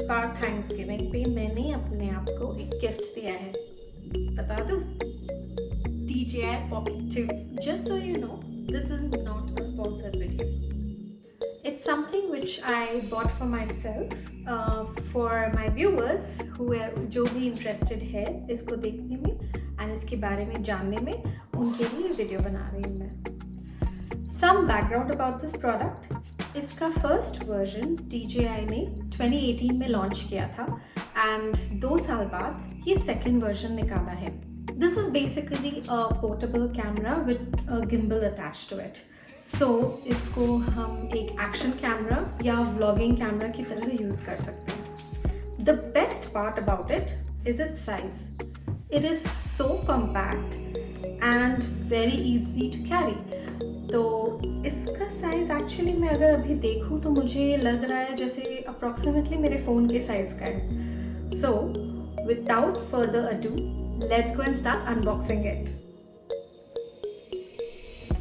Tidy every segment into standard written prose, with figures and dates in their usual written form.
बार Thanksgiving पे मैंने अपने आप को एक गिफ्ट दिया है, बता दूँ? DJI Pocket 2. Just so you know, this is not a sponsored video. It's something which I bought for myself, for my viewers who जो भी interested है इसको देखने में and इसके बारे में जानने में, उनके लिए वीडियो बना रही हूँ मैं. Some background about this product. इसका फर्स्ट वर्जन DJI ने 2018 में लॉन्च किया था एंड 2 साल बाद ये सेकेंड वर्जन निकाला है. This is basically a portable camera with a gimbal attached to it. So इसको हम एक एक्शन कैमरा या व्लॉगिंग कैमरा की तरह यूज़ कर सकते हैं. The best part about it is its size. It is so compact and very easy to carry. तो इसका साइज़ एक्चुअली मैं अगर अभी देखूँ तो मुझे लग रहा है जैसे अप्रॉक्सीमेटली मेरे फ़ोन के साइज़ का है. So without further ado, let's go and start unboxing it.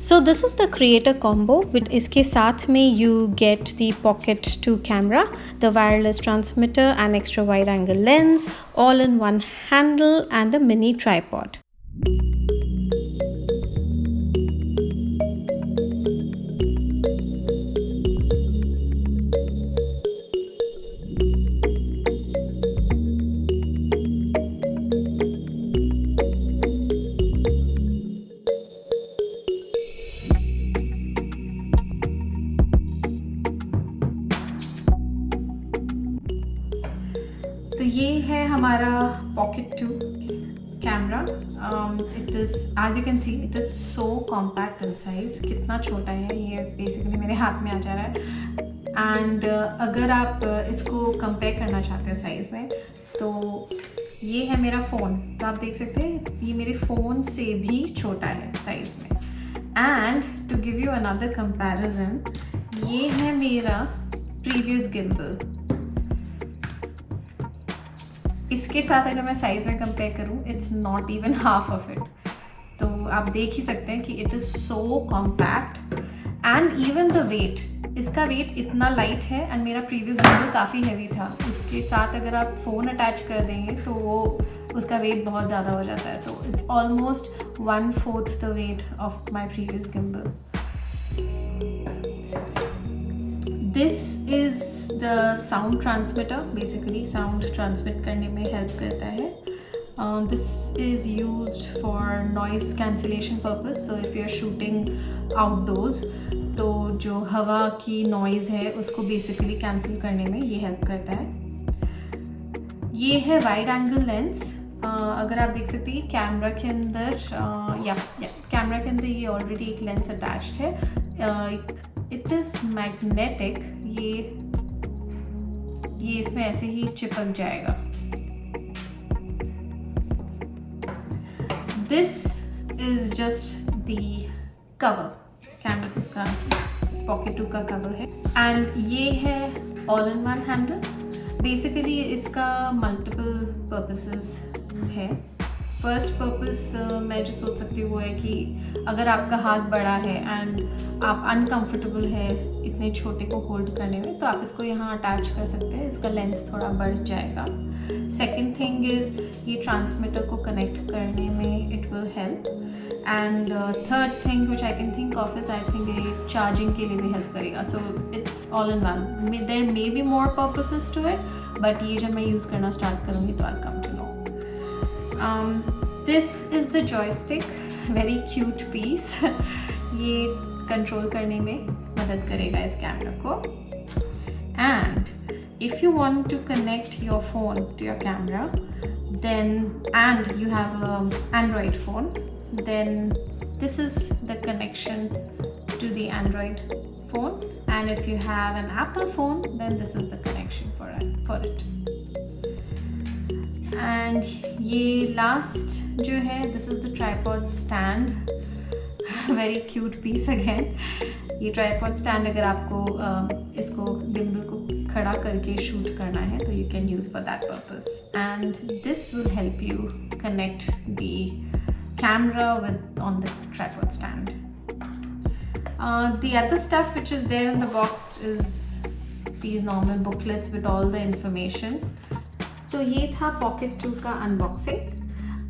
So this is the creator combo with इसके साथ में you get the Pocket 2 camera, the wireless transmitter, an extra wide angle lens, all in one handle and a mini tripod. तो ये है हमारा Pocket 2 camera. It is as you can see it is so compact in size. कितना छोटा है ये, basically मेरे हाथ में आ जा रहा है. एंड अगर आप इसको कंपेयर करना चाहते हैं साइज़ में, तो ये है मेरा फ़ोन. तो आप देख सकते हैं ये मेरे फ़ोन से भी छोटा है साइज़ में. And to give you another comparison, ये है मेरा प्रीवियस गिम्बल. इसके साथ अगर मैं साइज़ में कंपेयर करूँ, it's not even half of it. तो आप देख ही सकते हैं कि it is so compact and even the weight, इसका वेट इतना लाइट है. एंड मेरा प्रीवियस गिम्बल काफ़ी हैवी था. उसके साथ अगर आप फ़ोन अटैच कर देंगे तो वो उसका वेट बहुत ज़्यादा हो जाता है. तो it's almost 1/4 the weight of my previous gimbal. This is the sound transmitter. Basically sound transmit करने में हेल्प करता है. This is used for noise cancellation purpose. So if you are shooting outdoors, तो जो हवा की नॉइज़ है उसको बेसिकली कैंसिल करने में ये हेल्प करता है. ये है वाइड एंगल लेंस. अगर आप देख सकते हैं कैमरा के अंदर, कैमरा के अंदर ये ऑलरेडी एक लेंस अटैच्ड है. It is magnetic. ये इसमें ऐसे ही चिपक जाएगा. This is just the cover. Camera इसका Pocket 2 का कवर है. एंड ये है all in one handle. Basically इसका मल्टीपल पर्पसेस है. फर्स्ट पर्पस मैं जो सोच सकती हूँ वो है कि अगर आपका हाथ बड़ा है एंड आप अनकंफर्टेबल है इतने छोटे को होल्ड करने में, तो आप इसको यहाँ अटैच कर सकते हैं. इसका लेंथ थोड़ा बढ़ जाएगा. सेकेंड थिंग इज़ ये ट्रांसमीटर को कनेक्ट करने में it will help. And third thing which I can think of is, I think ये चार्जिंग के लिए भी हेल्प करेगा. So it's all in one. There may be more purposes to it, but ये जब मैं यूज़ करना स्टार्ट करूँगी तो I come to know. This is the joystick. Very cute piece. ये कंट्रोल करने में मदद करेगा इस कैमरा को. And if you want to connect your phone to your camera, then and you have an Android phone, then this is the connection to the Android phone. And if you have an Apple phone, then this is the connection for it. And ये last जो है, this is the tripod stand. Very cute piece again. ये tripod stand अगर आपको इसको gimbal को खड़ा करके शूट करना है तो you can use for that purpose. And this will help you connect the camera with on the tripod stand. The other stuff which is there in the box is these normal booklets with all the information. तो ये था Pocket 2 का unboxing.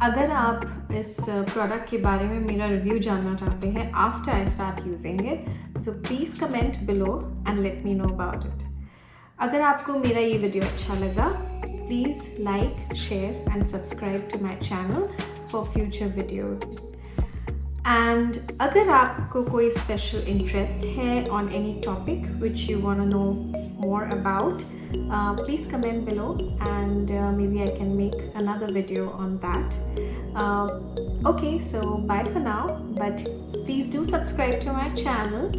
अगर आप इस product के बारे में मेरा रिव्यू जानना चाहते हैं after I start using it, so please comment below and let me know about it. अगर आपको मेरा ये वीडियो अच्छा लगा, please like, share and subscribe to my channel for future videos. And अगर आपको कोई स्पेशल इंटरेस्ट है on any topic which you want to know more about, please comment below and maybe I can make another video on that. Okay, so bye for now, but please do subscribe to my channel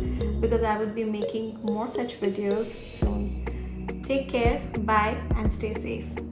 because I will be making more such videos soon. Take care, bye and stay safe.